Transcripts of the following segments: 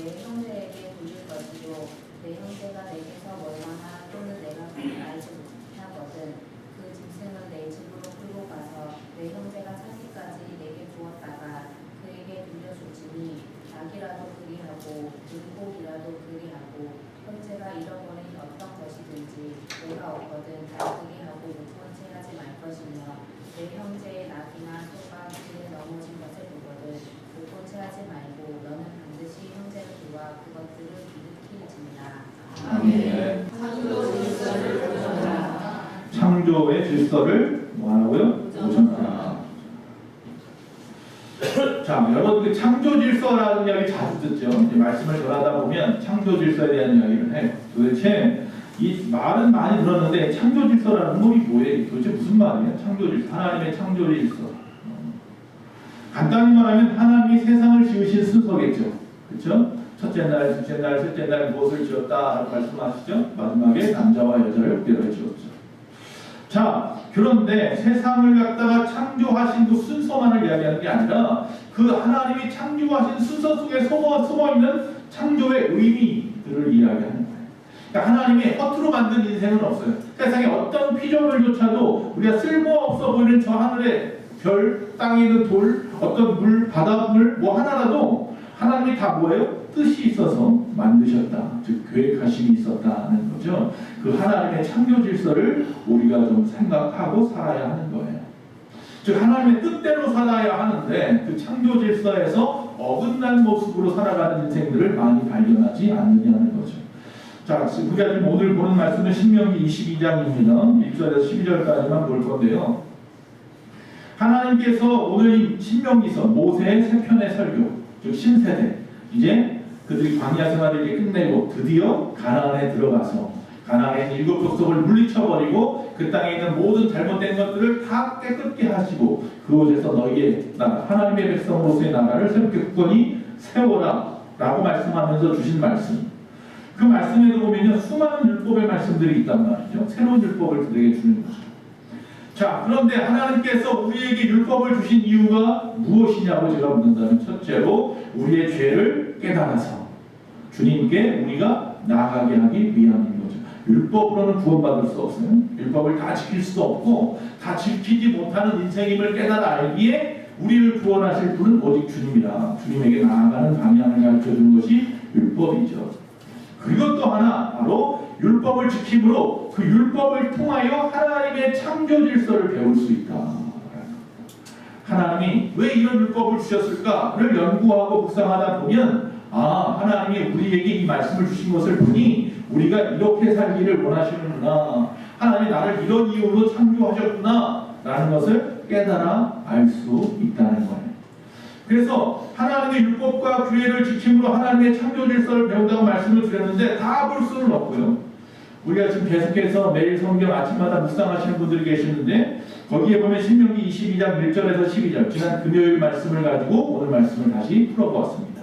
내 형제에게 돌릴 것이요 내 형제가 내게서 멀거나 또는 내가 그를 알지 못하거든 그 짐승은 내 집으로 끌고 가서 내 형제가 찾기까지 내게 주었다가 그에게 돌려줄지니 낙이라도 그리하고 물고기라도 그리하고 형제가 잃어버린 어떤 것이든지 내가 없거든 다 그리하고 못 본 채 하지 말 것이며 내 형제의 낙이나 소가 길에 넘어진 것을 보거든 못 본 채 하지 말고 너는 반드시 형제를 도와 그것들을 일으킬지니라. 아멘. 창조의 질서를 뭐하라고요? 보존하라. 자, 여러분 그 창조 질서라는 이야기 자주 듣죠. 이제 말씀을 전하다 보면 창조 질서에 대한 이야기를 해요. 도대체 이 말은 많이 들었는데 창조 질서라는 건 뭐예요? 도대체 무슨 말이에요? 창조 질서, 하나님의 창조 질서. 간단히 말하면 하나님이 세상을 지으신 순서겠죠. 그렇죠? 첫째 날, 둘째 날, 셋째 날 무엇을 지었다라고 말씀하시죠. 마지막에 남자와 여자를 흑대로 지었죠. 자, 그런데 세상을 갖다가 창조하신 그 순서만을 이야기하는 게 아니라 그 하나님이 창조하신 순서 속에 숨어있는 창조의 의미들을 이야기하는 거예요. 그러니까 하나님이 허투루 만든 인생은 없어요. 세상에 어떤 피조물조차도 우리가 쓸모없어 보이는 저 하늘의 별, 땅에 있는 돌, 어떤 물, 바닷물 뭐 하나라도 하나님이 다 뭐예요? 뜻이 있어서 만드셨다. 즉 계획하심이 있었다는 거죠. 그 하나님의 창조 질서를 우리가 좀 생각하고 살아야 하는 거예요. 즉 하나님의 뜻대로 살아야 하는데 그 창조 질서에서 어긋난 모습으로 살아가는 인생들을 많이 발견하지 않느냐는 거죠. 자, 우리가 지금 오늘 보는 말씀은 신명기 22장입니다. 1절에서 12절까지만 볼 건데요. 하나님께서 오늘 이 신명기서 모세의 세 편의 설교, 즉 신세대, 이제 그들이 광야 생활을 이제 끝내고 드디어 가나안에 들어가서 가나안의 일곱 족속을 물리쳐버리고 그 땅에 있는 모든 잘못된 것들을 다 깨끗게 하시고 그곳에서 너희의 나라, 하나님의 백성으로서의 나라를 새롭게 굳건히 세워라 라고 말씀하면서 주신 말씀, 그 말씀에도 보면 수많은 율법의 말씀들이 있단 말이죠. 새로운 율법을 그들에게 주는 거죠. 자, 그런데 하나님께서 우리에게 율법을 주신 이유가 무엇이냐고 제가 묻는다면 첫째로 우리의 죄를 깨달아서 주님께 우리가 나아가게 하기 위함인 거죠. 율법으로는 구원받을 수 없어요. 율법을 다 지킬 수도 없고 다 지키지 못하는 인생임을 깨달아 알기에 우리를 구원하실 분은 오직 주님이라 주님에게 나아가는 방향을 가르쳐준 것이 율법이죠. 그리고 또 하나 바로 율법을 지킴으로 그 율법을 통하여 하나님의 창조 질서를 배울 수 있다. 하나님이 왜 이런 율법을 주셨을까를 연구하고 묵상하다 보면 하나님이 우리에게 이 말씀을 주신 것을 보니 우리가 이렇게 살기를 원하시는구나. 하나님이 나를 이런 이유로 창조하셨구나 라는 것을 깨달아 알 수 있다는 거예요. 그래서 하나님의 율법과 규례를 지킴으로 하나님의 창조 질서를 배운다고 말씀을 드렸는데 다 볼 수는 없고요. 우리가 지금 계속해서 매일 성경 아침마다 묵상하시는 분들이 계시는데 거기에 보면 신명기 22장 1절에서 12절 지난 금요일 말씀을 가지고 오늘 말씀을 다시 풀어보았습니다.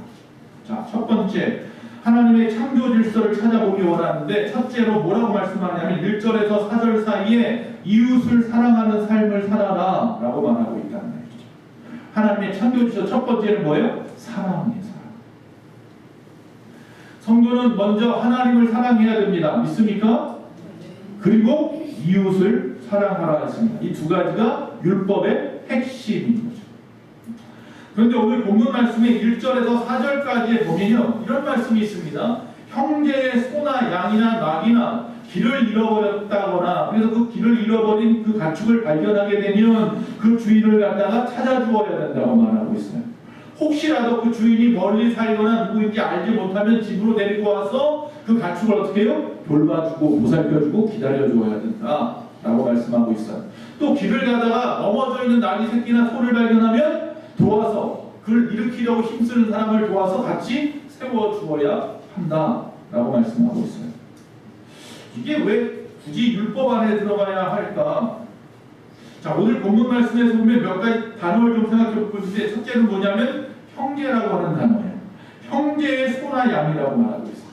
자, 첫 번째 하나님의 창조 질서를 찾아보기 원하는데 첫째로 뭐라고 말씀하냐면 1절에서 4절 사이에 이웃을 사랑하는 삶을 살아라 라고 말하고 있다는 말이죠. 하나님의 창조 질서 첫 번째는 뭐예요? 사랑이에요. 사랑. 성도는 먼저 하나님을 사랑해야 됩니다. 믿습니까? 그리고 이웃을 사랑하라 했습니다. 이 두 가지가 율법의 핵심인 거죠. 그런데 오늘 본문 말씀의 1절에서 4절까지에 보면요, 이런 말씀이 있습니다. 형제의 소나 양이나 낙이나 길을 잃어버렸다거나 그래서 그 길을 잃어버린 그 가축을 발견하게 되면 그 주인을 갖다가 찾아주어야 된다고 말하고 있어요. 혹시라도 그 주인이 멀리 살거나 누구인지 알지 못하면 집으로 데리고 와서 그 가축을 어떻게 해요? 돌봐주고 보살펴주고 기다려주어야 된다 라고 말씀하고 있어요. 또 길을 가다가 넘어져 있는 나귀 새끼나 소를 발견하면 도와서 그를 일으키려고 힘쓰는 사람을 도와서 같이 세워주어야 한다 라고 말씀하고 있어요. 이게 왜 굳이 율법 안에 들어가야 할까? 자, 오늘 본문 말씀에서 보면 몇 가지 단어를 좀 생각해 보는데 첫째는 뭐냐면 형제라고 하는 단어예요. 형제의 소나 양이라고 말하고 있어요.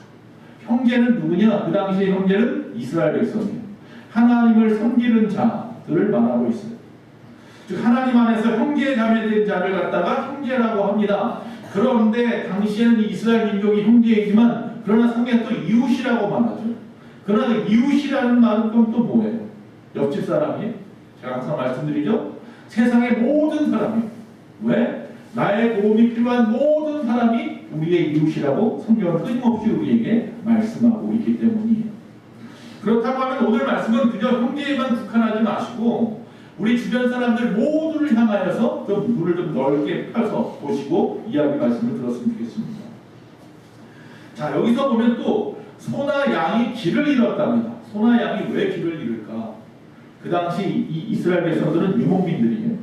형제는 누구냐? 그 당시의 형제는 이스라엘 백성이에요. 하나님을 섬기는 자들을 말하고 있어요. 즉 하나님 안에서 형제 자매된 자를 갖다가 형제라고 합니다. 그런데 당시에는 이스라엘 민족이 형제이지만 그러나 성경에 또 이웃이라고 말하죠. 그러나 그 이웃이라는 말은 그럼 또 뭐예요? 옆집 사람이? 제가 항상 말씀드리죠. 세상의 모든 사람이. 왜? 나의 도움이 필요한 모든 사람이 우리의 이웃이라고 성경은 끊임없이 우리에게 말씀하고 있기 때문이에요. 그렇다고 하면 오늘 말씀은 그저 형제에만 국한하지 마시고 우리 주변 사람들 모두를 향하여서 좀 눈을 좀 넓게 펴서 보시고 이야기 말씀을 들었으면 좋겠습니다. 자, 여기서 보면 또 소나 양이 길을 잃었답니다. 소나 양이 왜 길을 잃을까? 그 당시 이 이스라엘 백성들은 유목민들이에요.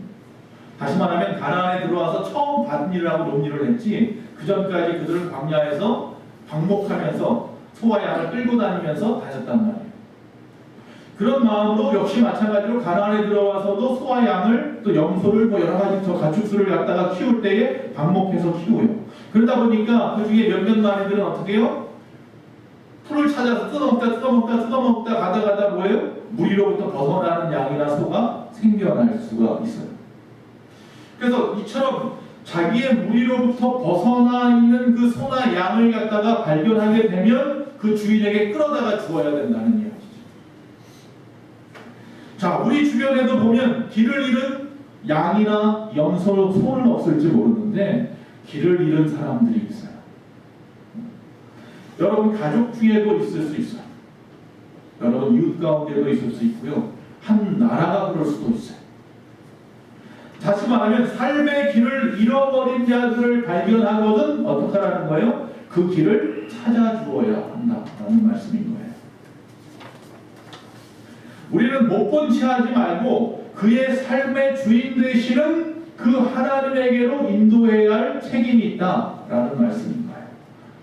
다시 말하면 가나안에 들어와서 처음 밭일을 하고 논일을 했지 그 전까지 그들은 광야에서 방목하면서 소와 양을 끌고 다니면서 다녔단 말이에요. 그런 마음으로 역시 마찬가지로 가나안에 들어와서도 소와 양을 또 염소를 뭐 여러 가지 저 가축수를 갖다가 키울 때에 방목해서 키워요. 그러다 보니까 그 중에 몇몇 마리들은 어떻게 해요? 풀을 찾아서 뜯어먹다 가다가다 뭐예요? 무리로부터 벗어나는 양이나 소가 생겨날 수가 있어요. 그래서 이처럼 자기의 무리로부터 벗어나 있는 그 소나 양을 갖다가 발견하게 되면 그 주인에게 끌어다가 주어야 된다는 이야기죠. 자, 우리 주변에도 보면 길을 잃은 양이나 염소, 소는 없을지 모르는데 길을 잃은 사람들이 있어요. 여러분 가족 중에도 있을 수 있어요. 여러분 이웃 가운데도 있을 수 있고요. 한 나라가 그럴 수도 있어요. 다시 말하면 삶의 길을 잃어버린 자들을 발견하거든 어떻게 하라는 거예요? 그 길을 찾아주어야 한다라는 말씀인 거예요. 우리는 못 본 채 하지 말고 그의 삶의 주인 되시는 그 하나님에게로 인도해야 할 책임이 있다라는 말씀인 거예요.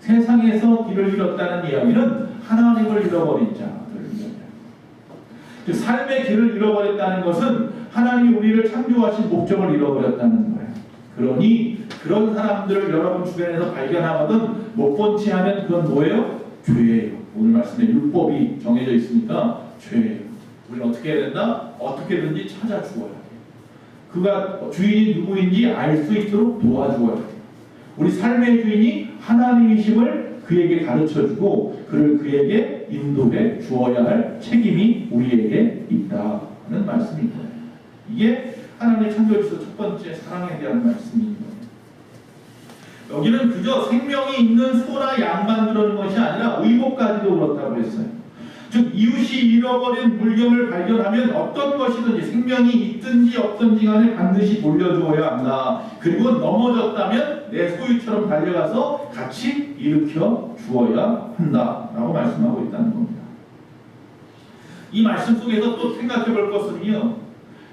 세상에서 길을 잃었다는 이야기는 하나님을 잃어버린 자들을 이야기합니다. 삶의 길을 잃어버렸다는 것은 하나님이 우리를 창조하신 목적을 잃어버렸다는 거예요. 그러니 그런 사람들을 여러분 주변에서 발견하거든 못 본 채 하면 그건 뭐예요? 죄예요. 오늘 말씀에 율법이 정해져 있으니까 죄예요. 우리는 어떻게 해야 된다? 어떻게든지 찾아주어야 돼요. 그가 주인이 누구인지 알 수 있도록 도와주어야 돼요. 우리 삶의 주인이 하나님이심을 그에게 가르쳐주고 그를 그에게 인도해 주어야 할 책임이 우리에게 있다는 말씀인 거예요. 이게 하나님의 창조에서 첫 번째 사랑에 대한 말씀인 거예요. 여기는 그저 생명이 있는 소나 양만 그러는 것이 아니라 의복까지도 그렇다고 했어요. 즉 이웃이 잃어버린 물건을 발견하면 어떤 것이든지 생명이 있든지 없든지 간에 반드시 돌려주어야 한다. 그리고 넘어졌다면 내 소유처럼 달려가서 같이 일으켜 주어야 한다라고 말씀하고 있다는 겁니다. 이 말씀 속에서 또 생각해 볼 것은요.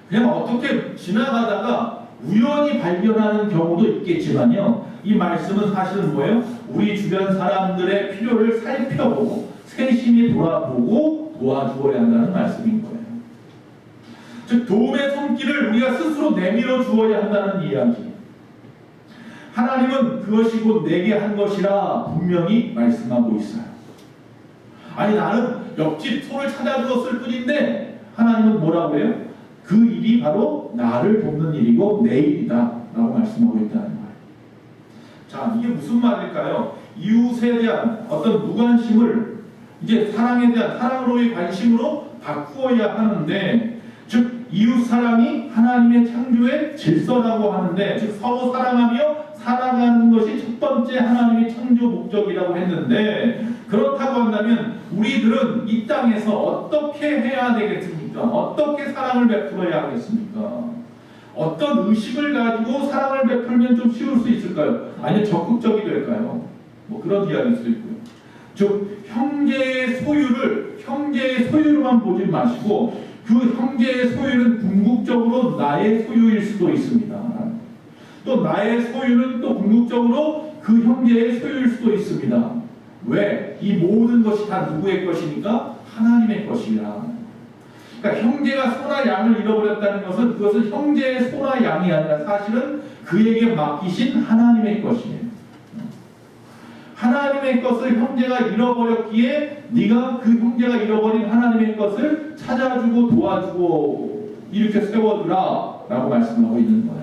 그냥 어떻게 지나가다가 우연히 발견하는 경우도 있겠지만요. 이 말씀은 사실은 뭐예요? 우리 주변 사람들의 필요를 살펴보고 세심히 돌아보고 도와주어야 한다는 말씀인 거예요. 즉 도움의 손길을 우리가 스스로 내밀어 주어야 한다는 이야기. 하나님은 그것이 곧 내게 한 것이라 분명히 말씀하고 있어요. 아니 나는 옆집 소를 찾아주었을 뿐인데 하나님은 뭐라고 해요? 그 일이 바로 나를 돕는 일이고 내 일이다 라고 말씀하고 있다는 거예요. 자, 이게 무슨 말일까요? 이웃에 대한 어떤 무관심을 이제 사랑에 대한 사랑으로의 관심으로 바꾸어야 하는데, 즉 이웃 사랑이 하나님의 창조의 질서라고 하는데, 즉 서로 사랑하며 살아가는 것이 첫 번째 하나님의 창조 목적이라고 했는데, 그렇다고 한다면 우리들은 이 땅에서 어떻게 해야 되겠습니까? 어떻게 사랑을 베풀어야 하겠습니까? 어떤 의식을 가지고 사랑을 베풀면 좀 쉬울 수 있을까요? 아니면 적극적이 될까요? 뭐 그런 이야기일 수도 있고요. 즉 형제의 소유로만 보지 마시고 그 형제의 소유는 궁극적으로 나의 소유일 수도 있습니다. 또 나의 소유는 또 궁극적으로 그 형제의 소유일 수도 있습니다. 왜? 이 모든 것이 다 누구의 것이니까? 하나님의 것이라. 그러니까 형제가 소나 양을 잃어버렸다는 것은 그것은 형제의 소나 양이 아니라 사실은 그에게 맡기신 하나님의 것이에요. 하나님의 것을 형제가 잃어버렸기에 네가 그 형제가 잃어버린 하나님의 것을 찾아주고 도와주고 이렇게 세워주라 라고 말씀하고 있는 거예요.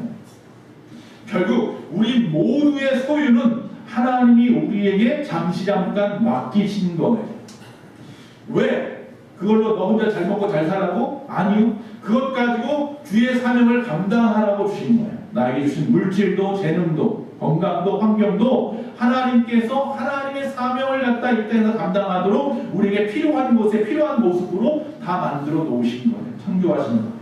결국 우리 모두의 소유는 하나님이 우리에게 잠시 잠깐 맡기신 거예요. 왜? 그걸로 너 혼자 잘 먹고 잘 살라고? 아니요. 그것 가지고 주의 사명을 감당하라고 주신 거예요. 나에게 주신 물질도 재능도 건강도 환경도 하나님께서 하나님의 사명을 갖다 이 땅에서 감당하도록 우리에게 필요한 곳에 필요한 모습으로 다 만들어 놓으신 거예요. 창조하신 거예요.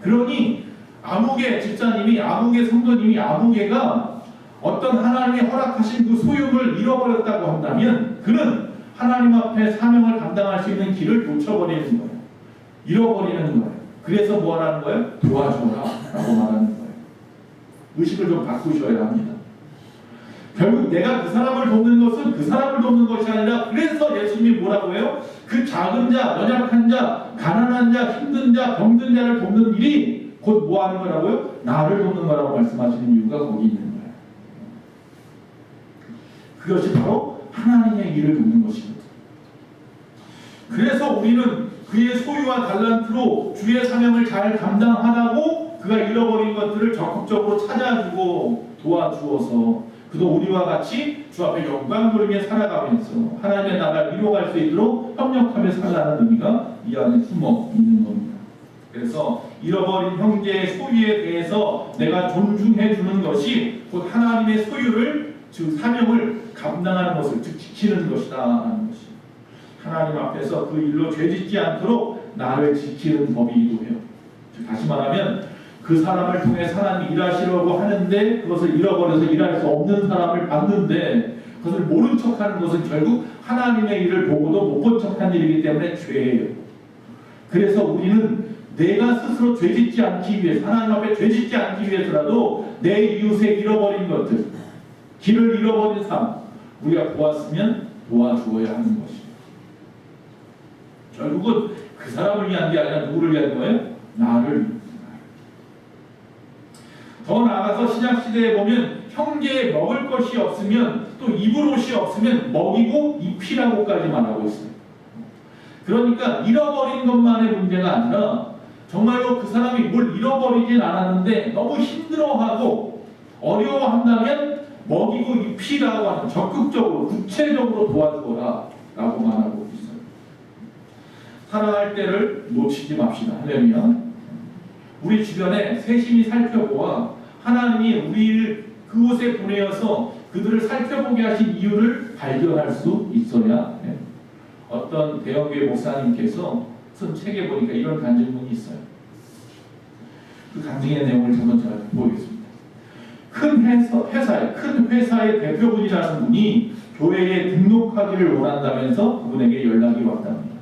그러니 아무개 집사님이 아무개 성도님이 아무개가 어떤 하나님이 허락하신 그 소유를 잃어버렸다고 한다면 그는 하나님 앞에 사명을 감당할 수 있는 길을 놓쳐버리는 거예요. 잃어버리는 거예요. 그래서 뭐 하라는 거예요? 도와줘라 라고 말하는 거예요. 의식을 좀 바꾸셔야 합니다. 결국 내가 그 사람을 돕는 것은 그 사람을 돕는 것이 아니라 그래서 예수님이 뭐라고 해요? 그 작은 자, 연약한 자, 가난한 자, 힘든 자, 병든 자를 돕는 일이 곧 뭐 하는 거라고요? 나를 돕는 거라고 말씀하시는 이유가 거기 있는 거예요. 그것이 바로 하나님의 일을 돕는 것입니다. 그래서 우리는 그의 소유와 달란트로 주의 사명을 잘 감당하라고 그가 잃어버린 것들을 적극적으로 찾아주고 도와주어서 그도 우리와 같이 주 앞에 영광 돌리며 살아가면서 하나님의 나라를 이루어갈 수 있도록 협력하며 살아가는 의미가 이 안에 숨어 있는 겁니다. 그래서 잃어버린 형제의 소유에 대해서 내가 존중해 주는 것이 곧 하나님의 소유를 즉 사명을 감당하는 것을 즉 지키는 것이다 하는 것이 하나님 앞에서 그 일로 죄짓지 않도록 나를 지키는 법이기도 해요. 즉 다시 말하면 그 사람을 통해 하나님이 일하시려고 하는데 그것을 잃어버려서 일할 수 없는 사람을 봤는데 그것을 모른 척하는 것은 결국 하나님의 일을 보고도 못 본 척한 일이기 때문에 죄예요. 그래서 우리는 내가 스스로 죄짓지 않기 위해서 하나님 앞에 죄짓지 않기 위해서라도 내 이웃의 잃어버린 것들 길을 잃어버린 삶 우리가 보았으면 도와주어야 하는 것입니다. 결국은 그 사람을 위한 게 아니라 누구를 위한 거예요? 나를. 더 나아가서 신약시대에 보면 형제에 먹을 것이 없으면 또 입을 옷이 없으면 먹이고 입히라고까지 말하고 있어요. 그러니까 잃어버린 것만의 문제가 아니라 정말로 그 사람이 뭘 잃어버리진 않았는데 너무 힘들어하고 어려워한다면 먹이고 입히라고 하는 적극적으로 구체적으로 도와주거라 라고 말하고 있어요. 살아갈 때를 놓치지 맙시다. 할렐루야. 우리 주변에 세심히 살펴보아 하나님이 우리를 그곳에 보내어서 그들을 살펴보게 하신 이유를 발견할 수 있어야 해요. 어떤 대형교회 목사님께서 쓴 책에 보니까 이런 간증문이 있어요. 그 간증의 내용을 한번 제가 보겠습니다. 큰 회사의 대표분이라는 분이 교회에 등록하기를 원한다면서 그분에게 연락이 왔답니다.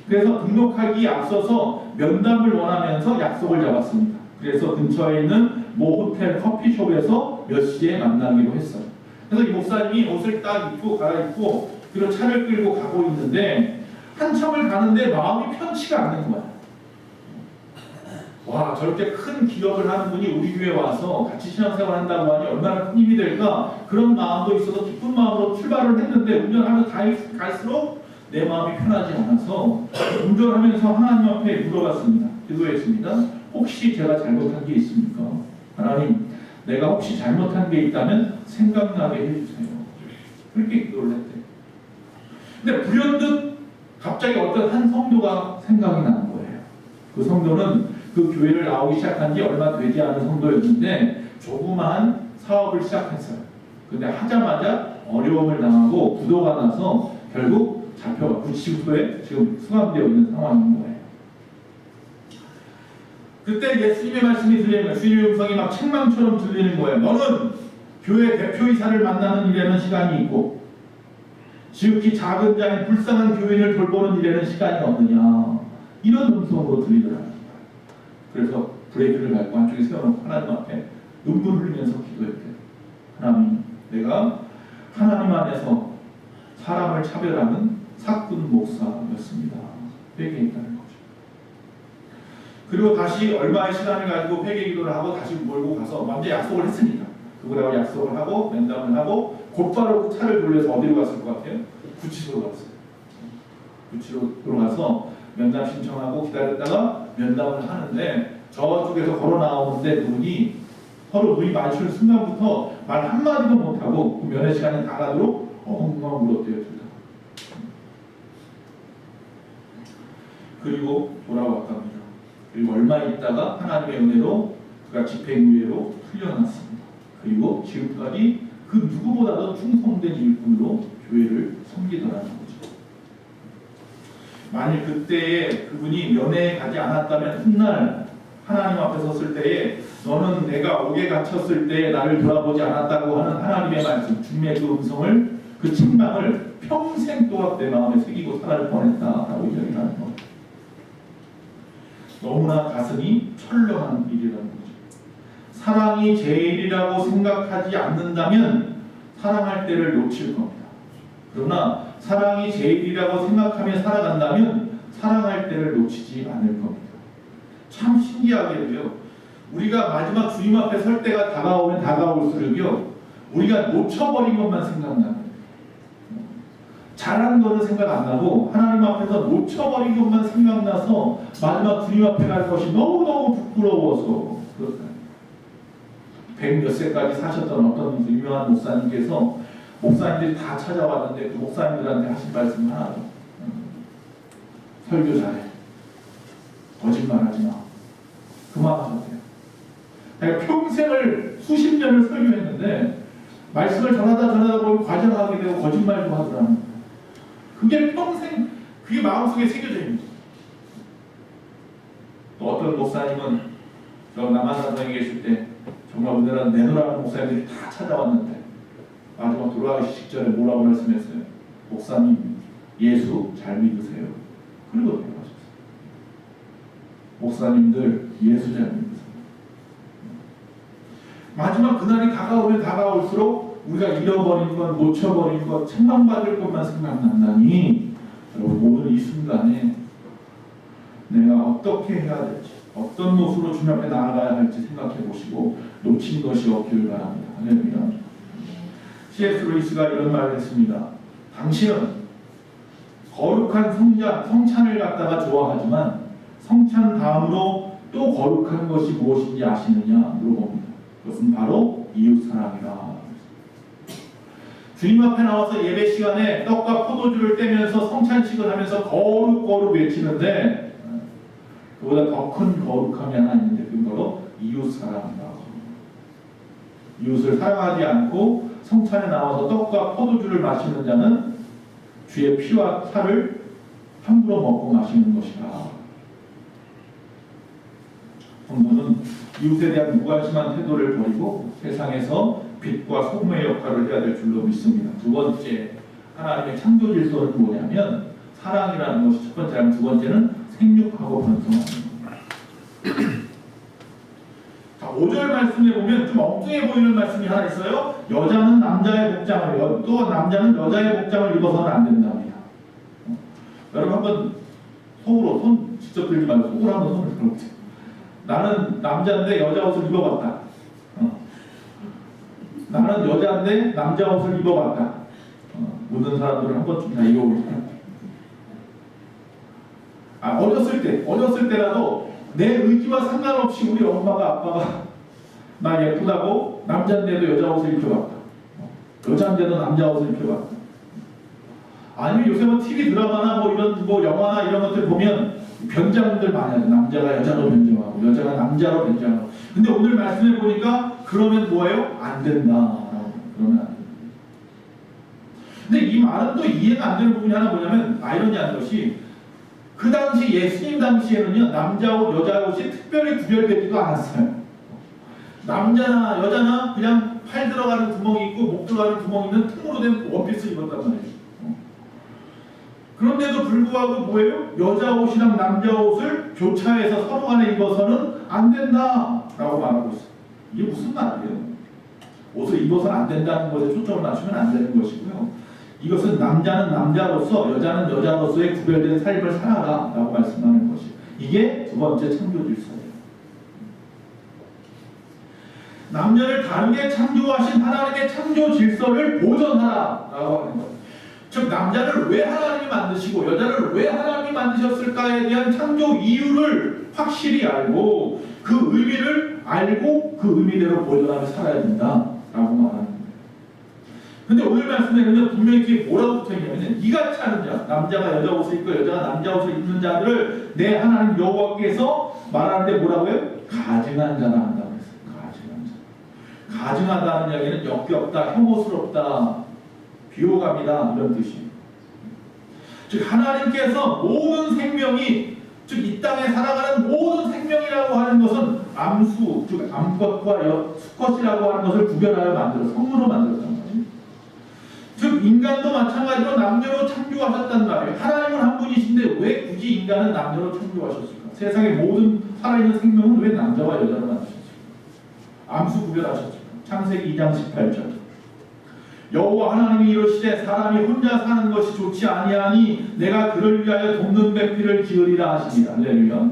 그래서 등록하기 앞서서 면담을 원하면서 약속을 잡았습니다. 그래서 근처에 있는 모 호텔 커피숍에서 몇 시에 만나기로 했어요. 그래서 이 목사님이 옷을 딱 입고 갈아입고 그리고 차를 끌고 가고 있는데 한참을 가는데 마음이 편치가 않는 거야. 와, 저렇게 큰 기업을 하는 분이 우리 교회에 와서 같이 신앙생활 한다고 하니 얼마나 큰 힘이 될까 그런 마음도 있어서 기쁜 마음으로 출발을 했는데 운전하면서 갈수록 내 마음이 편하지 않아서 운전하면서 하나님 앞에 물어봤습니다. 기도했습니다. 혹시 제가 잘못한 게 있습니까? 하나님, 내가 혹시 잘못한 게 있다면 생각나게 해주세요. 그렇게 기도를 했대요. 근데 불현듯 갑자기 어떤 한 성도가 생각이 나는 거예요. 그 성도는 그 교회를 나오기 시작한 지 얼마 되지 않은 성도였는데 조그마한 사업을 시작했어요. 근데 하자마자 어려움을 당하고 부도가 나서 결국 잡혀가 구치소에 지금 수감되어 있는 상황인 거예요. 그때 예수님의 말씀이 들리는 거예요. 주님의 음성이 막 책망처럼 들리는 거예요. 너는 교회 대표이사를 만나는 일에는 시간이 있고 지극히 작은 자인 불쌍한 교인을 돌보는 일에는 시간이 없느냐 이런 음성으로 들리더라고요. 그래서 브레이크를 밟고 한쪽에 세워놓고 하나님 앞에 눈물 흘리면서 기도했대요. 하나님, 내가 하나님 안에서 사람을 차별하는 사꾼 목사였습니다. 회개했다는 거죠. 그리고 다시 얼마의 시간을 가지고 회개 기도를 하고 다시 몰고 가서 먼저 약속을 했으니까 그분하고 약속을 하고 면담을 하고 곧바로 그 차를 돌려서 어디로 갔을 것 같아요? 구치소로 갔어요. 구치소로 가서 면담 신청하고 기다렸다가 면담을 하는데 저쪽에서 걸어 나오는데 그분이 서로 눈이 마주치는 순간부터 말 한마디도 못하고 그 면회 시간이 다 가도록 엉엉 울었대요. 둘 다. 그리고 돌아왔답니다. 그리고 얼마 있다가 하나님의 은혜로 그가 집행유예로 풀려났습니다. 그리고 지금까지 그 누구보다도 충성된 일꾼으로 교회를 섬기더라는 거죠. 만일 그때에 그분이 면회에 가지 않았다면 훗날 하나님 앞에 섰을 때에 너는 내가 옥에 갇혔을 때에 나를 돌아보지 않았다고 하는 하나님의 말씀, 주님의 그 음성을, 그 책망을 평생 동안 내 마음에 새기고 살아갈 뻔했다라고 이야기를 하는 겁니다. 너무나 가슴이 철렁한 일이라는 거죠. 사랑이 제일이라고 생각하지 않는다면 사랑할 때를 놓칠 겁니다. 그러나 사랑이 제일이라고 생각하며 살아간다면 사랑할 때를 놓치지 않을 겁니다. 참 신기하게도요. 우리가 마지막 주님 앞에 설 때가 다가오면 다가올수록요. 우리가 놓쳐버린 것만 생각나요. 잘한 거는 생각 안 나고 하나님 앞에서 놓쳐버린 것만 생각나서 마지막 주님 앞에 갈 것이 너무너무 부끄러워서 그렇다. 100몇 세까지 사셨던 어떤 유명한 목사님께서 목사님들이 다 찾아왔는데 그 목사님들한테 하신 말씀 하나 설교 잘해. 거짓말하지 마. 그만하셨대요. 내가 평생을 수십 년을 설교했는데 말씀을 전하다 보면 과장하게 되고 거짓말도 하더라는 거예요. 그게 평생 그게 마음속에 새겨져 있는 거예요. 또 어떤 목사님은 저 남한산성에 계실 때 정말 오늘은 내노라는 목사님들이 다 찾아왔는데 마지막 돌아가시 직전에 뭐라고 말씀했어요? 목사님 예수 잘 믿으세요. 그리고 돌아가셨어요. 목사님들 예수 잘 믿으세요. 마지막 그날이 다가오면 다가올수록 우리가 잃어버린 것, 놓쳐버린 것, 책망받을 것만 생각난다니 여러분 오늘 이 순간에 내가 어떻게 해야 될지 어떤 모습으로 주님 앞에 나아가야 할지 생각해 보시고 놓친 것이 없기를 바랍니다. 할렐루야. C.S. 루이스가 이런 말을 했습니다. 당신은 거룩한 성찬을 갖다가 좋아하지만 성찬 다음으로 또 거룩한 것이 무엇인지 아시느냐 물어봅니다. 그것은 바로 이웃사랑이라. 주님 앞에 나와서 예배 시간에 떡과 포도주를 떼면서 성찬식을 하면서 거룩 외치는데 그보다 더 큰 거룩함이 하나 있는데 그건 바로 이웃사랑이라. 이웃을 사랑하지 않고 성찬에 나와서 떡과 포도주를 마시는 자는 주의 피와 살을 함부로 먹고 마시는 것이다. 성도는 이웃에 대한 무관심한 태도를 버리고 세상에서 빛과 소금의 역할을 해야 될 줄로 믿습니다. 두 번째, 하나님의 창조 질서는 뭐냐면 사랑이라는 것이 첫 번째라면 두 번째는 생육하고 번성하는 겁니다. 자, 5절 말씀에 보면 좀 엉뚱해 보이는 말씀이 하나 있어요. 여자는 남자의 복장을, 또 남자는 여자의 복장을 입어서는 안 된답니다. 여러분 한번 속으로 손 직접 들지 말고 속으로 한번 손을 들어보세요. 나는 남자인데 여자 옷을 입어봤다. 나는 여자인데 남자 옷을 입어봤다. 모든 사람들은 한 번쯤 다 입어보세요. 어렸을 때라도 내 의지와 상관없이 우리 엄마가 아빠가 나 예쁘다고 남자인데도 여자 옷을 입혀봤다. 여자인데도 남자 옷을 입혀봤다. 아니면 요새 뭐 TV 드라마나 뭐 이런 뭐 영화나 이런 것들 보면 변장들 많이 하죠. 남자가 여자로 변장하고 여자가 남자로 변장하고. 근데 오늘 말씀해 보니까 그러면 뭐예요? 안 된다. 그러면 안 된다. 근데 이 말은 또 이해가 안 되는 부분이 하나 뭐냐면 아이러니한 것이 그 당시 예수님 당시에는요 남자 옷, 여자 옷이 특별히 구별되지도 않았어요. 남자나 여자나 그냥 팔 들어가는 구멍이 있고 목 들어가는 구멍이 있는 틈으로 된 원피스 입었단 말이에요. 그런데도 불구하고 뭐예요? 여자 옷이랑 남자 옷을 교차해서 서로 간에 입어서는 안 된다라고 말하고 있어요. 이게 무슨 말이에요? 옷을 입어서는 안 된다는 것에 초점을 맞추면 안 되는 것이고요. 이것은 남자는 남자로서 여자는 여자로서의 구별된 삶을 살아라라고 말씀하는 것이에요. 이게 두 번째 창조 질서예요. 남녀를 다르게 창조하신 하나님의 창조 질서를 보존하라라고 하는 거예요. 즉 남자를 왜 하나님이 만드시고 여자를 왜 하나님이 만드셨을까에 대한 창조 이유를 확실히 알고 그 의미를 알고 그 의미대로 보존하며 살아야 된다라고 말하는 거예요. 근데 오늘 말씀에는 분명히 뒤에 뭐라고 붙어있냐면 이같이 하는 자, 남자가 여자 옷을 입고 여자가 남자 옷을 입는 자들을 내 하나님 여호와께서 말하는데 뭐라고요? 가증한 자라 한다고 했어요. 가증한 자. 가증하다는 이야기는 역겹다, 혐오스럽다, 비호감이다 이런 뜻이에요. 즉 하나님께서 모든 생명이 즉 이 땅에 살아가는 모든 생명이라고 하는 것은 암수, 즉 암컷과 수컷이라고 하는 것을 구별하여 만들어 성으로 만들었단 말이에요. 즉 인간도 마찬가지로 남녀로 창조하셨단 말이에요. 하나님은 한 분이신데 왜 굳이 인간은 남녀로 창조하셨을까? 세상의 모든 살아있는 생명은 왜 남자와 여자로 만드셨을까? 암수 구별하셨죠. 창세기 2장 18절. 여호와 하나님이 이르시되 사람이 혼자 사는 것이 좋지 아니하니 내가 그를 위하여 돕는 배필을 지으리라 하시니라. 할렐루야.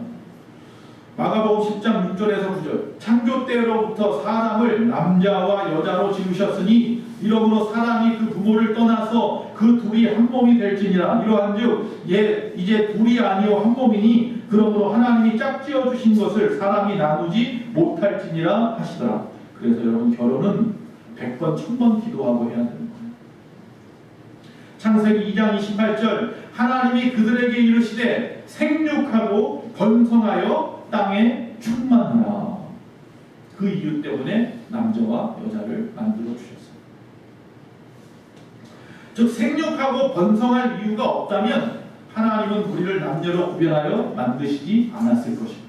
마가복음 10장 6절에서 9절. 창조 때로부터 사람을 남자와 여자로 지으셨으니 이러므로 사람이 그 부모를 떠나서 그 둘이 한 몸이 될지니라. 이러한즉 이제 둘이 아니요 한 몸이니 그러므로 하나님이 짝지어 주신 것을 사람이 나누지 못할지니라 하시더라. 그래서 여러분 결혼은 100번, 1000번 기도하고 해야 되는 거예요. 창세기 2장 28절 하나님이 그들에게 이르시되 생육하고 번성하여 땅에 충만하라. 그 이유 때문에 남자와 여자를 만들어 주셨어요. 즉 생육하고 번성할 이유가 없다면 하나님은 우리를 남녀로 구별하여 만드시지 않았을 것입니다.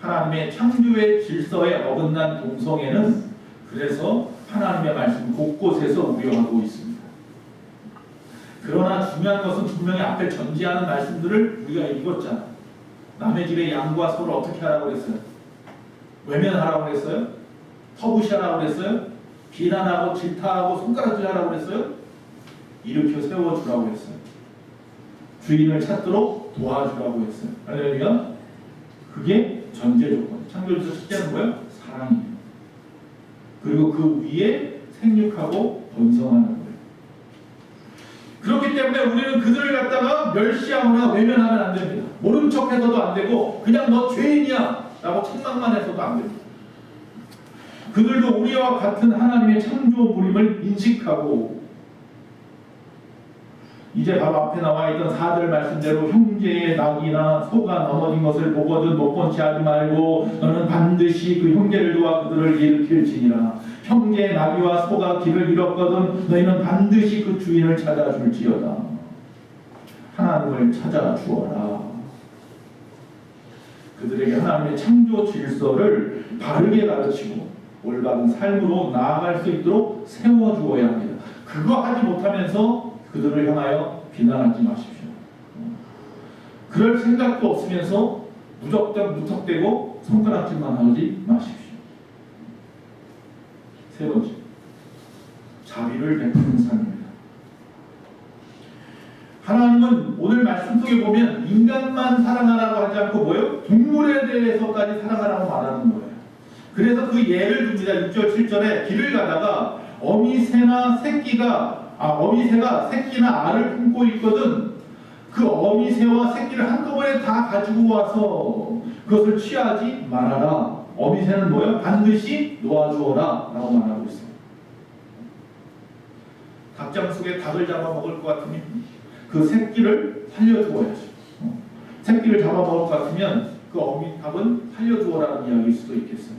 하나님의 창조의 질서에 어긋난 동성애는 그래서 하나님의 말씀 곳곳에서 우려하고 있습니다. 그러나 중요한 것은 분명히 앞에 전제하는 말씀들을 우리가 읽었잖아. 남의 집의 양과 소를 어떻게 하라고 그랬어요? 외면하라고 그랬어요? 터부시하라고 그랬어요? 비난하고 질타하고 손가락질하라고 그랬어요? 일으켜 세워주라고 했어요. 주인을 찾도록 도와주라고 했어요. 할렐루야. 그게 전제 조건. 창조주에서 첫째는 뭐예요? 사랑이에요. 그리고 그 위에 생육하고 번성하는 거예요. 그렇기 때문에 우리는 그들을 갖다가 멸시하거나 외면하면 안 됩니다. 모른 척해서도 안 되고 그냥 너 죄인이야 라고 책망만 해서도 안 됩니다. 그들도 우리와 같은 하나님의 창조물임을 인식하고 이제 바로 앞에 나와 있던 4절 말씀대로 형제의 낙이나 소가 넘어진 것을 보거든 못본치 하지 말고 너는 반드시 그 형제를 도와 그들을 일으킬지니라. 형제의 낙이와 소가 길을 잃었거든 너희는 반드시 그 주인을 찾아줄지어다. 하나님을 찾아주어라. 그들에게 하나님의 창조 질서를 바르게 가르치고 올바른 삶으로 나아갈 수 있도록 세워주어야 합니다. 그거 하지 못하면서 그들을 향하여 비난하지 마십시오. 그럴 생각도 없으면서 무턱대고 손가락질만 하지 마십시오. 세 번째, 자비를 베푸는 삶입니다. 하나님은 오늘 말씀 속에 보면 인간만 사랑하라고 하지 않고 뭐예요? 동물에 대해서까지 사랑하라고 말하는 거예요. 그래서 그 예를 듭니다. 6절 7절에 길을 가다가 어미새가 새끼나 알을 품고 있거든 그 어미새와 새끼를 한꺼번에 다 가지고 와서 그것을 취하지 말아라. 어미새는 뭐예요? 반드시 놓아주어라 라고 말하고 있어요. 닭장 속에 닭을 잡아먹을 것 같으면 그 새끼를 살려주어야죠. 새끼를 잡아먹을 것 같으면 그 닭은 살려주어라는 이야기일 수도 있겠어요.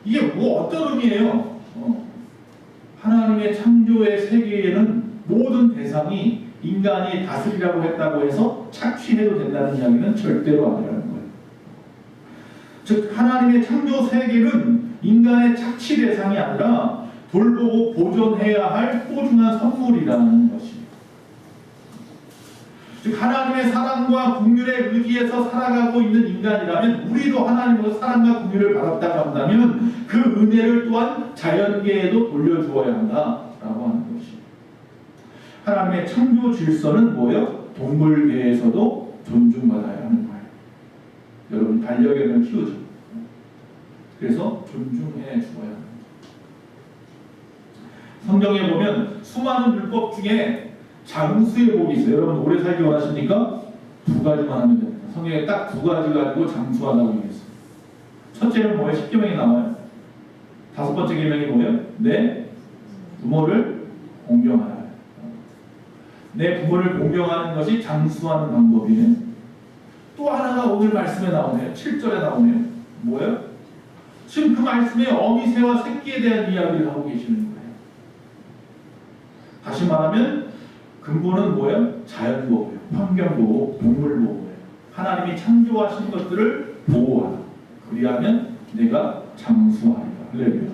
이게 어떤 의미예요? 하나님의 창조의 세계에는 모든 대상이 인간이 다스리라고 했다고 해서 착취해도 된다는 이야기는 절대로 아니라는 거예요. 즉 하나님의 창조 세계는 인간의 착취 대상이 아니라 돌보고 보존해야 할 소중한 선물이라는 것입니다. 즉 하나님의 사랑과 긍휼에 의지해서 살아가고 있는 인간이라면 우리도 하나님으로 사랑과 긍휼을 받았다고 한다면 그 은혜를 또한 자연계에도 돌려주어야 한다라고 하는 것입니다. 하나님의 창조 질서는 뭐예요? 동물계에서도 존중받아야 하는 거예요. 여러분 반려견을 키우죠. 그래서 존중해 주어야 합니다. 성경에 보면 수많은 율법 중에 장수의 복이 있어요. 여러분 오래 살기 원하십니까? 두 가지만 하면 됩니다. 성경에 딱 두 가지 가지고 장수하다고 얘기했어요. 첫째는 뭐예요? 10계명이 나와요. 다섯 번째 계명이 뭐예요? 내 부모를 공경하라. 내 부모를 공경하는 것이 장수하는 방법이에요. 또 하나가 오늘 말씀에 나오네요. 7절에 나오네요. 뭐예요? 지금 그 말씀에 어미새와 새끼에 대한 이야기를 하고 계시는 거예요. 다시 말하면 근본은 뭐예요? 자연보호예요. 환경보호, 동물보호예요. 하나님이 창조하신 것들을 보호하라. 그리하면 내가 장수하리라. 할렐루야.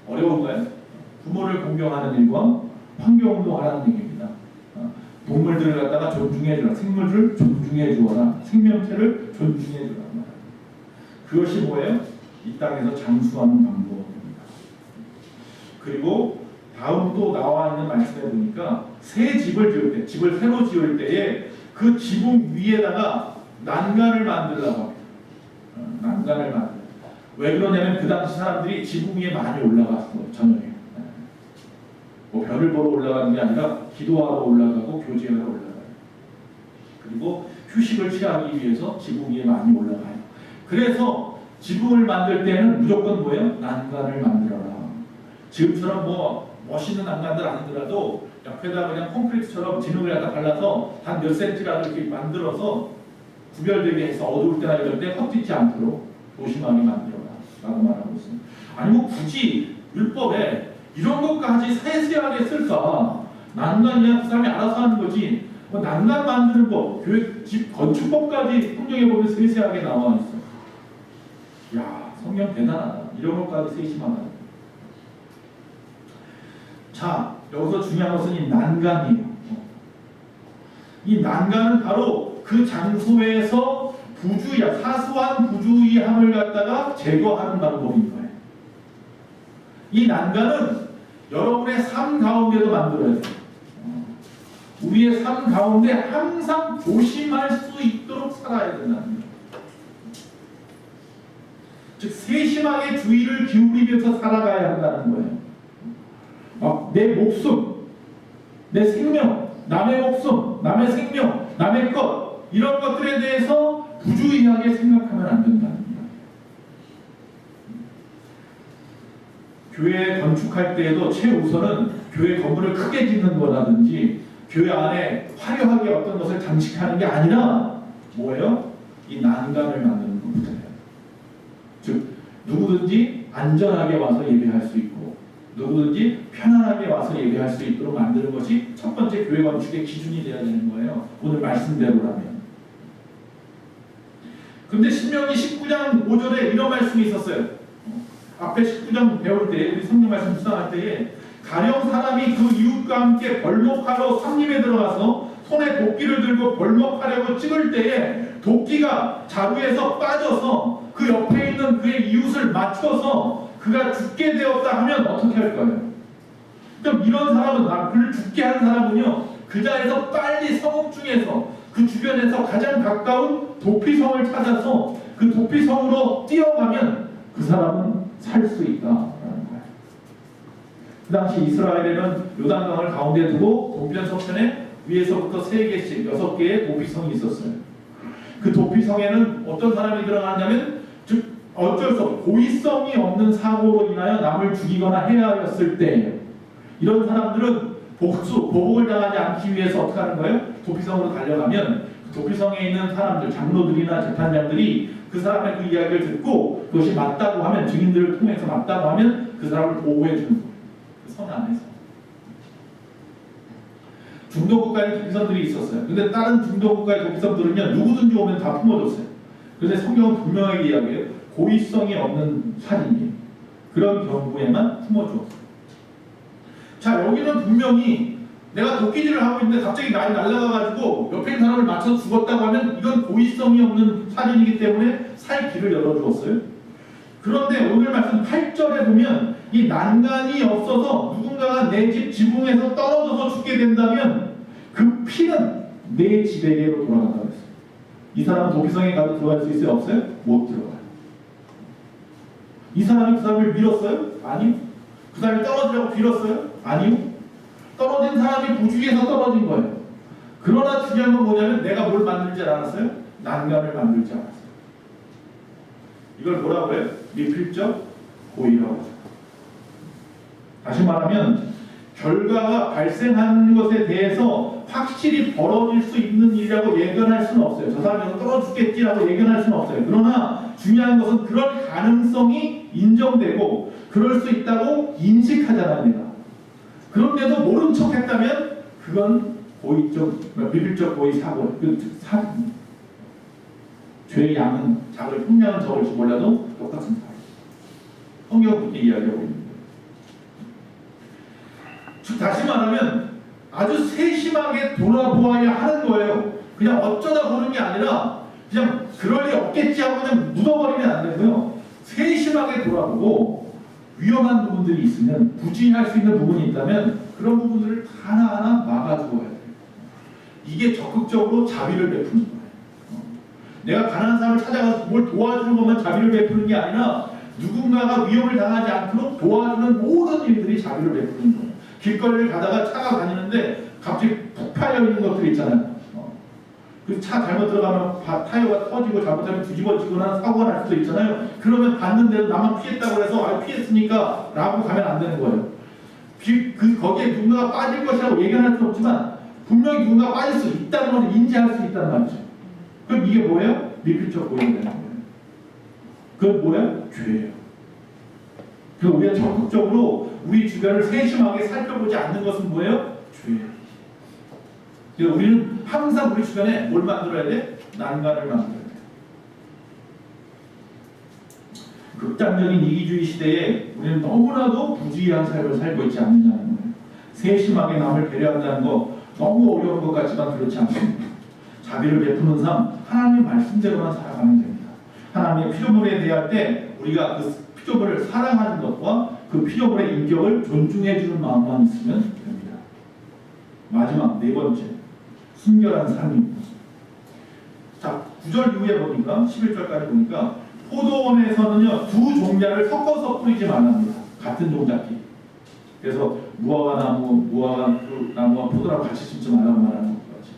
어려운가요? 부모를 공경하는 일과 환경운동하라는 얘기입니다. 동물들을 갖다가 존중해주라. 생물을 존중해주어라. 생명체를 존중해주라. 그것이 뭐예요? 이 땅에서 장수하는 방법입니다. 그리고 다음 또 나와 있는 말씀에 보니까 새 집을 지을 때, 집을 새로 지을 때에 그 지붕 위에다가 난간을 만들라고 합니다. 난간을 만들. 왜 그러냐면 그 당시 사람들이 지붕 위에 많이 올라갔어요. 저녁에. 뭐 별을 보러 올라가는 게 아니라 기도하러 올라가고 교제하러 올라가요. 그리고 휴식을 취하기 위해서 지붕 위에 많이 올라가요. 그래서 지붕을 만들 때는 무조건 뭐예요? 난간을 만들어라. 지금처럼 뭐 멋있는 난간들 아니더라도 옆에다 그냥 콘크리트처럼 진흙을 갖다 발라서 단 몇 센치라도 이렇게 만들어서 구별되게 해서 어두울 때나 이럴 때 헛디지 않도록 조심하게 만들어라 라고 말하고 있습니다. 아니 뭐 굳이 율법에 이런 것까지 세세하게 쓸까? 난간이야 그 사람이 알아서 하는 거지. 뭐 난간 만드는 법, 교회 집 건축법까지 성경에 보면 세세하게 나와 있어. 야, 성경 대단하다. 이런 것까지 세심하다. 자, 여기서 중요한 것은 이 난간이에요. 이 난간은 바로 그 장소에서 부주의, 사소한 부주의함을 갖다가 제거하는 방법인 거예요. 이 난간은 여러분의 삶 가운데도 만들어야 돼요. 우리의 삶 가운데 항상 조심할 수 있도록 살아야 된다는 거예요. 즉 세심하게 주의를 기울이면서 살아가야 한다는 거예요. 내 목숨, 내 생명, 남의 목숨, 남의 생명, 남의 것 이런 것들에 대해서 부주의하게 생각하면 안 된다는 거예요. 교회 건축할 때에도 최우선은 교회 건물을 크게 짓는 거라든지 교회 안에 화려하게 어떤 것을 장식하는 게 아니라 뭐예요? 이 난간을 만드는 것부터예요. 즉 누구든지 안전하게 와서 예배할 수 있고 누구든지 편안하게 와서 예배할 수 있도록 만드는 것이 첫 번째 교회 건축의 기준이 되어야 되는 거예요. 오늘 말씀대로라면. 근데 신명기 19장 5절에 이런 말씀이 있었어요. 앞에 19장 배울 때 우리 성경 말씀 묵상할 때에 가령 사람이 그 이웃과 함께 벌목하러 산림에 들어가서 손에 도끼를 들고 벌목하려고 찍을 때에 도끼가 자루에서 빠져서 그 옆에 있는 그의 이웃을 맞춰서 그가 죽게 되었다 하면 어떻게 할 거예요? 그럼 이런 사람은 그를 죽게 한 사람은요 그 자리에서 빨리 성읍 중에서 그 주변에서 가장 가까운 도피성을 찾아서 그 도피성으로 뛰어가면 그 사람은 살 수 있다라는 거예요. 그 당시 이스라엘에는 요단강을 가운데 두고 동편 서편에 위에서부터 3개씩 6개의 도피성이 있었어요. 그 도피성에는 어떤 사람이 들어가냐면 즉 어쩔 수 없고 고의성이 없는 사고로 인하여 남을 죽이거나 해야 하였을 때 이런 사람들은 보복을 당하지 않기 위해서 어떻게 하는 거예요? 도피성으로 달려가면 그 도피성에 있는 사람들, 장로들이나 재판장들이 그 사람의 그 이야기를 듣고 그것이 맞다고 하면 증인들을 통해서 맞다고 하면 그 사람을 보호해 주는 거예요. 그 성 안에서. 중동국가에 도피성들이 있었어요. 근데 다른 중동국가의 도피성들은요 누구든지 오면 다 품어줬어요. 그런데 성경은 분명하게 이야기해요. 고의성이 없는 살인이에요. 그런 경우에만 품어주었어요. 자 여기는 분명히 내가 도끼질을 하고 있는데 갑자기 날이 날아가가지고 옆에 있는 사람을 맞춰서 죽었다고 하면 이건 고의성이 없는 살인이기 때문에 살 길을 열어주었어요. 그런데 오늘 말씀 8절에 보면 이 난간이 없어서 누군가가 내 집 지붕에서 떨어져서 죽게 된다면 그 피는 내 집에게로 돌아간다고 했어요. 이 사람은 도피성에 가도 들어갈 수 있어요? 없어요? 못 들어가요. 이 사람이 그 사람을 밀었어요? 아니요. 그 사람이 떨어지라고 빌었어요? 아니요. 떨어진 사람이 부주의에서 떨어진 거예요. 그러나 중요한 건 뭐냐면 내가 뭘 만들지 않았어요? 난간을 만들지 않았어요. 이걸 뭐라고 해요? 미필적 고의라고 하죠. 다시 말하면 결과가 발생하는 것에 대해서 확실히 벌어질 수 있는 일이라고 예견할 수는 없어요. 저 사람이 떨어 죽겠지라고 예견할 수는 없어요. 그러나 중요한 것은 그럴 가능성이 인정되고 그럴 수 있다고 인식하잖아요, 내가. 그런데도 모른 척했다면 그건 고의적, 비필적 고의 사고, 죄의 양은 작을, 형량은 적을지 몰라도 똑같은 사고. 성경은 그렇게 이야기하고 있는 거예요. 즉 다시 말하면 아주 세심하게 돌아보아야 하는 거예요. 그냥 어쩌다 보는 게 아니라 그냥 그럴 리 없겠지 하고 그냥 묻어버리면 안 되고요. 세심하게 돌아보고 위험한 부분들이 있으면 부지할 수 있는 부분이 있다면 그런 부분들을 하나하나 막아주어야 돼요. 이게 적극적으로 자비를 베푸는 거예요. 내가 가난한 사람을 찾아가서 뭘 도와주는 것만 자비를 베푸는 게 아니라 누군가가 위험을 당하지 않도록 도와주는 모든 일들이 자비를 베푸는 거예요. 길거리를 가다가 차가 다니는데 갑자기 푹 파여 있는 것들이 있잖아요. 그 차 잘못 들어가면 타이어가 터지고 잘못하면 뒤집어지거나 사고가 날 수도 있잖아요. 그러면 받는 대로 나만 피했다고 해서 피했으니까 라고 가면 안 되는 거예요. 거기에 누군가가 빠질 것이라고 예견할 수 없지만 분명히 누군가 빠질 수 있다는 것을 인지할 수 있다는 말이죠. 그럼 이게 뭐예요? 미필적 고의가 되는 거예요. 그건 뭐야? 죄예요. 그리고 우리가 적극적으로 우리 주변을 세심하게 살펴보지 않는 것은 뭐예요? 죄예요. 그래서 우리는 항상 우리 주변에 뭘 만들어야 돼? 난간을 만들어야 돼. 극단적인 이기주의 시대에 우리는 너무나도 부주의한 삶을 살고 있지 않느냐는 거예요. 세심하게 남을 배려한다는 거 너무 어려운 것 같지만 그렇지 않습니다. 자비를 베푸는 삶, 하나님의 말씀대로만 살아가면 됩니다. 하나님의 피조물에 대할 때 우리가 그 피조물을 사랑하는 것과 그 피조물의 인격을 존중해주는 마음만 있으면 됩니다. 마지막 네 번째, 순결한 삶입니다. 자, 9절 이후에 보니까 11절까지 보니까 포도원에서는요 두 종자를 섞어서 뿌리지 말랍니다. 같은 종자끼리. 그래서 무화과 나무와 포도랑 같이 심지 말라고 말하는 것까지.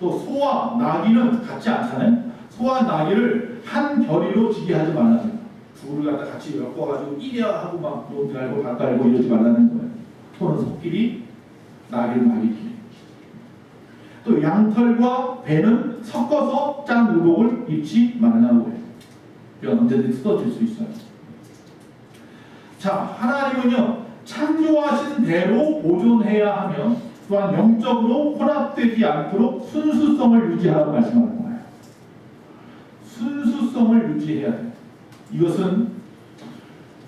또 소와 나귀는 같지 않잖아요. 소와 나귀를 한 결의로 지게 하지 말랍니다. 둘을 갖다 같이 엮어가지고 이랴 하고 막 돈 갈고 밥 갈고 이러지 말라는 거예요. 소는 소끼리, 나귀는 나귀끼리. 또 양털과 배는 섞어서 짠 의복을 입지 말라고 해요. 이건 언제든지 쓰러질 수 있어요. 자, 하나님은요 창조하신 대로 보존해야 하며 또한 영적으로 혼합되지 않도록 순수성을 유지하라고 말씀하는 거예요. 순수성을 유지해야 돼요. 이것은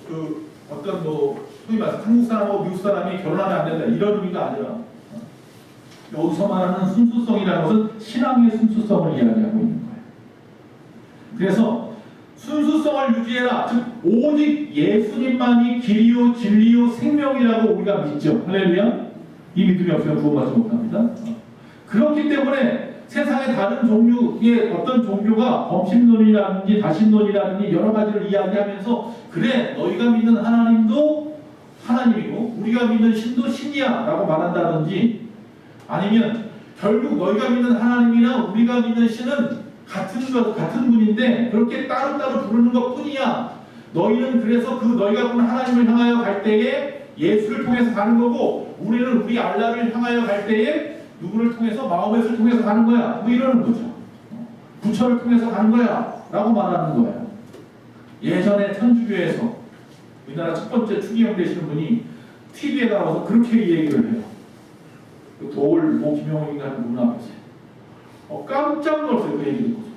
그 어떤 소위 말해서 한국 사람하고 미국 사람이 결혼하면 안 된다 이런 의미가 아니라 여기서 말하는 순수성이라는 것은 신앙의 순수성을 이야기하고 있는 거예요. 그래서 순수성을 유지해라. 즉 오직 예수님만이 길이요 진리요 생명이라고 우리가 믿죠. 할렐루야. 이 믿음이 없으면 구원받지 못합니다. 그렇기 때문에 세상의 다른 종류의 어떤 종교가 범신론이라든지 다신론이라든지 여러 가지를 이야기하면서 그래 너희가 믿는 하나님도 하나님이고 우리가 믿는 신도 신이야 라고 말한다든지 아니면 결국 너희가 믿는 하나님이나 우리가 믿는 신은 같은 분인데 그렇게 따로따로 부르는 것 뿐이야. 너희는 그래서 그 너희가 보는 하나님을 향하여 갈 때에 예수를 통해서 가는 거고 우리는 우리 알라를 향하여 갈 때에 누구를 통해서 마호멧을 통해서 가는 거야. 뭐 이러는 거죠. 부처를 통해서 가는 거야 라고 말하는 거예요. 예전에 천주교에서 우리나라 첫 번째 추기경 되시는 분이 TV에 나와서 그렇게 얘기를 해요. 그 도울 김영웅인가 하는 분 앞에서 깜짝 놀랐어요. 그 얘기 듣고서.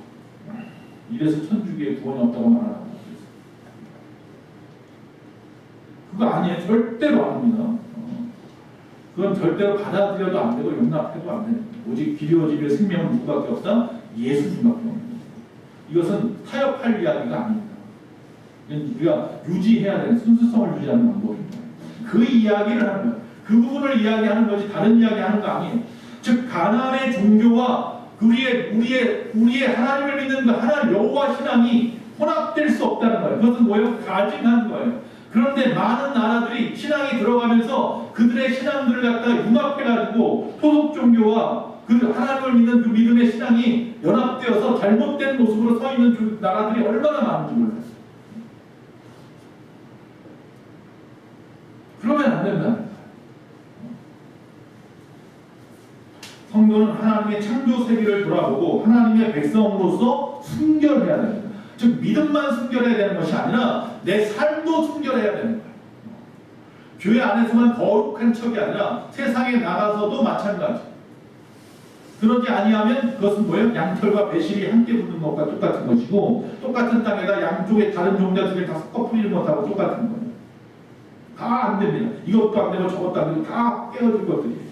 이래서 천주교에 구원이 없다고 말하는 거예요. 그거 아니에요. 절대로 아닙니다. 그건 절대로 받아들여도 안 되고 용납해도 안 돼요. 오직 길이요 진리의 생명은 누구밖에 없다? 예수님밖에 없는 거예요. 이것은 타협할 이야기가 아닙니다. 우리가 유지해야 되는 순수성을 유지하는 방법입니다. 그 이야기를 하는 거예요. 그 부분을 이야기하는 거지 다른 이야기하는 거 아니에요. 즉 가나안의 종교와 우리의 하나님을 믿는 그 하나님 여호와 신앙이 혼합될 수 없다는 거예요. 그것은 뭐예요? 가증한 거예요. 그런데 많은 나라들이 신앙이 들어가면서 그들의 신앙들을 갖다가 융합해가지고 토속 종교와 그 하나님을 믿는 그 믿음의 신앙이 연합되어서 잘못된 모습으로 서 있는 나라들이 얼마나 많은지 몰라요. 그러면 안 된다. 성도는 하나님의 창조 세계를 돌아보고 하나님의 백성으로서 순결해야 됩니다. 즉 믿음만 순결해야 되는 것이 아니라 내 삶도 순결해야 되는 거예요. 교회 안에서만 거룩한 척이 아니라 세상에 나가서도 마찬가지. 그러지 아니하면 그것은 뭐예요? 양털과 배실이 함께 붙는 것과 똑같은 것이고 똑같은 땅에다 양쪽에 다른 종자들을 다 섞어 뿌리는 것하고 똑같은 거예요. 다 안 됩니다. 이것도 안 되고 저것도 안 되고 다 깨어질 것들이에요.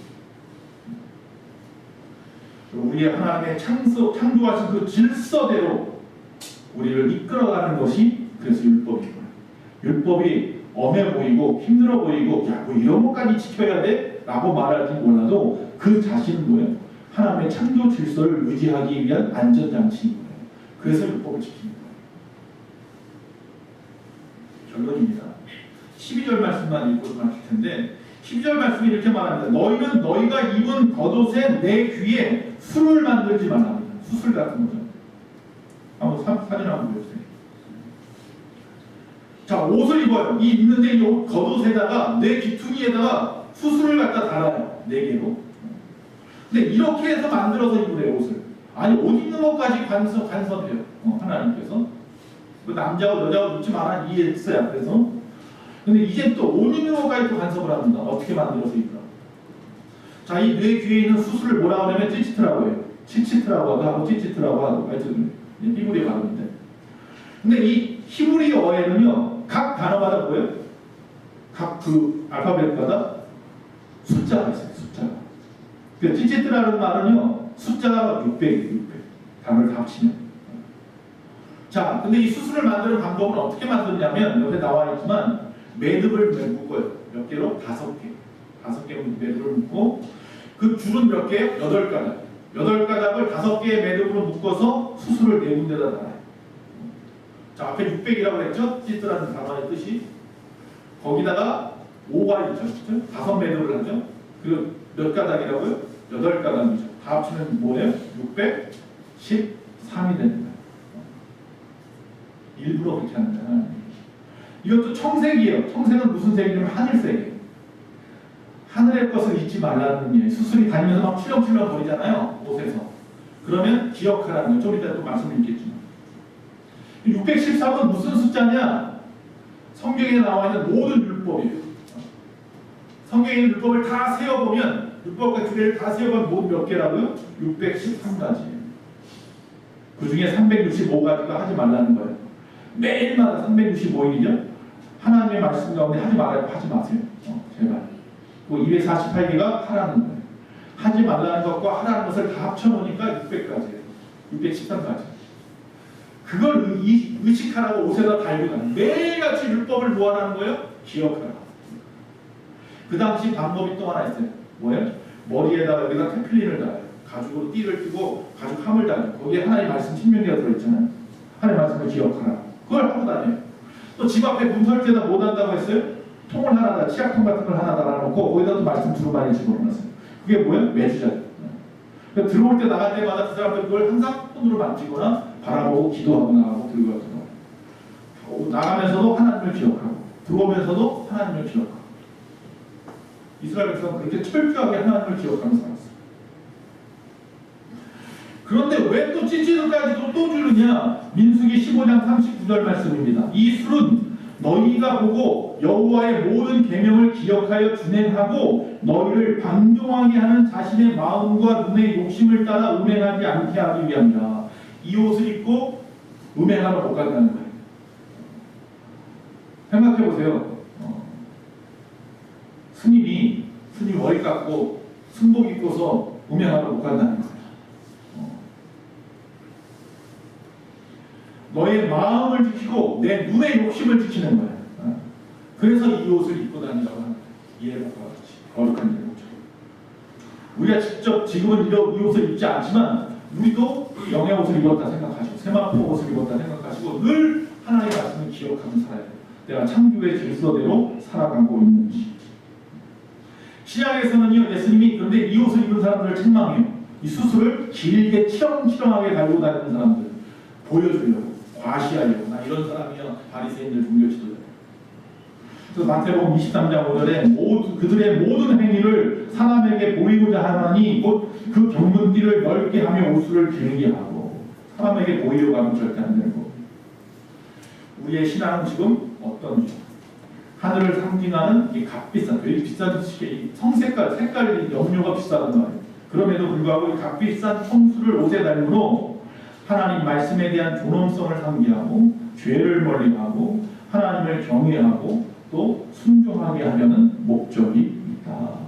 우리의 하나님의 창조하신 그 질서대로 우리를 이끌어가는 것이 그래서 율법입니다. 율법이 엄해 보이고 힘들어 보이고 야, 뭐 이런 것까지 지켜야 돼? 라고 말할지 몰라도 그 자신은 뭐예요? 하나님의 창조 질서를 유지하기 위한 안전장치인 거예요. 그래서 율법을 지키는 거예요. 결론입니다. 12절 말씀만 읽고 마칠 텐데 12절 말씀이 이렇게 말합니다. 너희는 너희가 입은 겉옷에 내 귀에 술을 만들지 말라. 수술 같은 거죠. 한번 사진 한번 보여주세요. 자, 옷을 입어요. 이 입는데 이 겉옷에다가 내 귀퉁이에다가 수술을 갖다 달아요. 4개로. 근데 이렇게 해서 만들어서 입으래요, 옷을. 아니, 옷 입는 것까지 간섭해요. 하나님께서. 그 남자와 여자와 묻지 마라 이해했어요. 그래서. 근데 이제 또 옷 입는 것까지 또 간섭을 합니다. 어떻게 만들어서 입으라. 자, 이 뇌 귀에 있는 수술을 뭐라고 하냐면 찌치트라고 해요. 치치트라고 하고 찌치트라고 하고 하여튼 히브리 발음인데. 근데 이 히브리어에는요 각 단어마다 뭐예요? 각 그 알파벳마다 숫자가 있어요. 숫자가. 그 찌치트라는 말은요 숫자가 600이에요. 600. 단어를 다 합치면. 자, 근데 이 수술을 만드는 방법은 어떻게 만드냐면 옆에 나와 있지만 매듭을 묶어요. 몇 개로? 5개. 5개 매듭을 묶고 그 줄은 몇 개요? 8가닥. 8가닥을 5개의 매듭으로 묶어서 수술을 4군데다 달아요. 자, 앞에 600이라고 했죠? 찌트라는 단어의 뜻이. 거기다가 5가 있죠. 그렇죠? 5매듭을 하죠. 그리고 몇 가닥이라고요? 8가닥이죠. 다 합치면 뭐예요? 613이 됩니다. 일부러 그렇게 하는 거잖아요. 이것도 청색이에요. 청색은 무슨 색이냐면 하늘색이에요. 하늘의 것을 잊지 말라는 게 수술이 다니면서 막 출렁출렁 거리잖아요. 옷에서. 그러면 기억하라는 거예요. 좀 이따 또 말씀드리겠지만. 613은 무슨 숫자냐? 성경에 나와 있는 모든 율법이에요. 성경에 있는 율법을 다 세어보면 율법과 규례를 다 세어보면 모두 몇 개라고요? 613가지예요. 그 중에 365가지가 하지 말라는 거예요. 매일마다 365일이죠. 하나님의 말씀 가운데 하지 마세요. 제발. 그 248개가 하라는 거예요. 하지 말라는 것과 하라는 것을 다 합쳐놓으니까 600가지예요. 613가지. 그걸 의식하라고 옷에다 달고 매일같이 율법을 뭐하라는 거예요? 기억하라. 그 당시 방법이 또 하나 있어요. 뭐예요? 머리에다가 여기다 테플린을 달아요. 가죽으로 띠를 띠고 가죽 함을 달아요. 거기에 하나님의 말씀 신명기가 들어있잖아요. 하나님의 말씀을 기억하라. 그걸 하고 다녀요. 또 집 앞에 문 설 때다 못 한다고 했어요? 통을 하나 치약통 같은 걸 하나 달아놓고 거기다 또 말씀 두루마리 집어넣었어요. 그게 뭐예요? 매주자예요. 그러니까 들어올 때 나갈 때마다 그 사람들 그걸 항상 손으로 만지거나 바라보고 기도하고 나가고 들고 가고 나가면서도 하나님을 기억하고 들어오면서도 하나님을 기억하고 이스라엘 백성은 그렇게 철저하게 하나님을 기억하면서 살았어요. 그런데 왜 또 찌찌들까지 또 주느냐? 민수기 15장 39절 말씀입니다. 이 술은 너희가 보고 여호와의 모든 계명을 기억하여 준행하고 너희를 방종하게 하는 자신의 마음과 눈의 욕심을 따라 음행하지 않게 하기 위함이라. 이 옷을 입고 음행하러 못 간다는 거예요. 생각해 보세요. 스님이 머리 깎고 순복 입고서 음행하러 못 간다는 거예요. 너의 마음을 지키고 내 눈의 욕심을 지키는 거예요. 그래서 이 옷을 입고 다니라고 하는 거예요. 예복과 같이 거룩한 예복처럼. 우리가 직접 지금은 이 옷을 입지 않지만 우리도 영의 옷을 입었다 생각하시고 세마포 옷을 입었다 생각하시고 늘 하나님의 말씀을 기억하면서 살아야 돼요. 내가 창조의 질서대로 살아가고 있는지. 신약에서는요, 예수님이 그런데 이 옷을 입은 사람들을 책망해요. 이 수술을 길게 치렁치렁하게 달고 다니는 사람들 보여주려고, 과시하려고. 나 이런 사람이야. 바리새인들, 종교 지도자. 그래서 마태복음 23장 5절에 그들의 모든 행위를 사람에게 보이고자 하나니 곧 그 경건띠를 넓게 하며 옷을 길게 하고, 사람에게 보이려고 하면 절대 안 되는 거. 우리의 신앙은 지금 어떤지, 하늘을 상징하는 이 값비싼, 되게 비싼 성색깔, 색깔 염료가 비싸단 말이에요. 그럼에도 불구하고 이 값비싼 청수를 옷에 달므로 하나님 말씀에 대한 존엄성을 상기하고, 죄를 멀리하고, 하나님을 경외하고 또 순종하게 하려는 목적이 있다.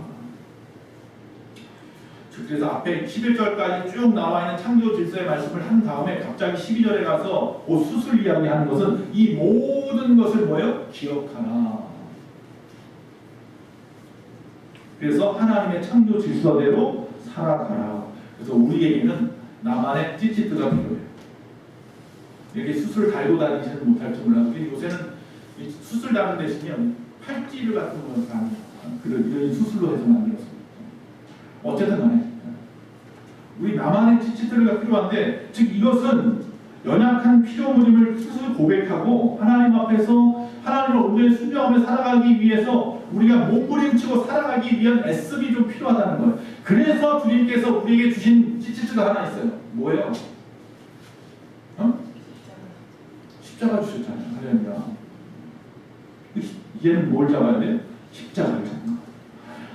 그래서 앞에 11절까지 쭉 나와 있는 창조 질서의 말씀을 한 다음에 갑자기 12절에 가서 옷 수술 이야기하는 것은 이 모든 것을 뭐예요? 기억하라. 그래서 하나님의 창조 질서대로 살아가라. 그래서 우리에게는 나만의 찌찌뜨가 필요해요. 이렇게 수술 달고 다니지는 못할지 몰라도 요새는 수술 다는 대신에 팔찌를 같은 거 다는 이런 수술로 해서 만들었습니다. 어쨌든 간에 우리 나만의 찌찌뜨가 필요한데, 즉 이것은 연약한 피조물임을 스스로 고백하고 하나님 앞에서 하나님을 온전히 순종하며 살아가기 위해서 우리가 몸부림치고 살아가기 위한 애씀이 좀 필요하다는 거예요. 그래서 주님께서 우리에게 주신 찌찌뜨가 하나 있어요. 뭐예요? 십자가 주셨잖아요. 할렐루야. 이제는 뭘 잡아야 돼요? 십자가를 잡는 거예요.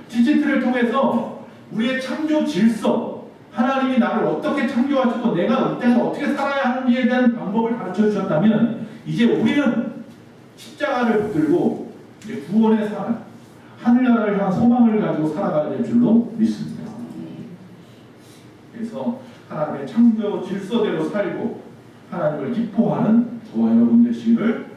찌찌뜨를 통해서 우리의 창조 질서, 하나님이 나를 어떻게 창조하시고 내가 이때서 어떻게 살아야 하는지에 대한 방법을 가르쳐 주셨다면, 이제 우리는 십자가를 붙들고 이제 구원의 삶, 하늘나라를 향한 소망을 가지고 살아가야 될 줄로 믿습니다. 그래서 하나님의 창조 질서대로 살고 하나님을 기뻐하는 저와 여러분 되시기를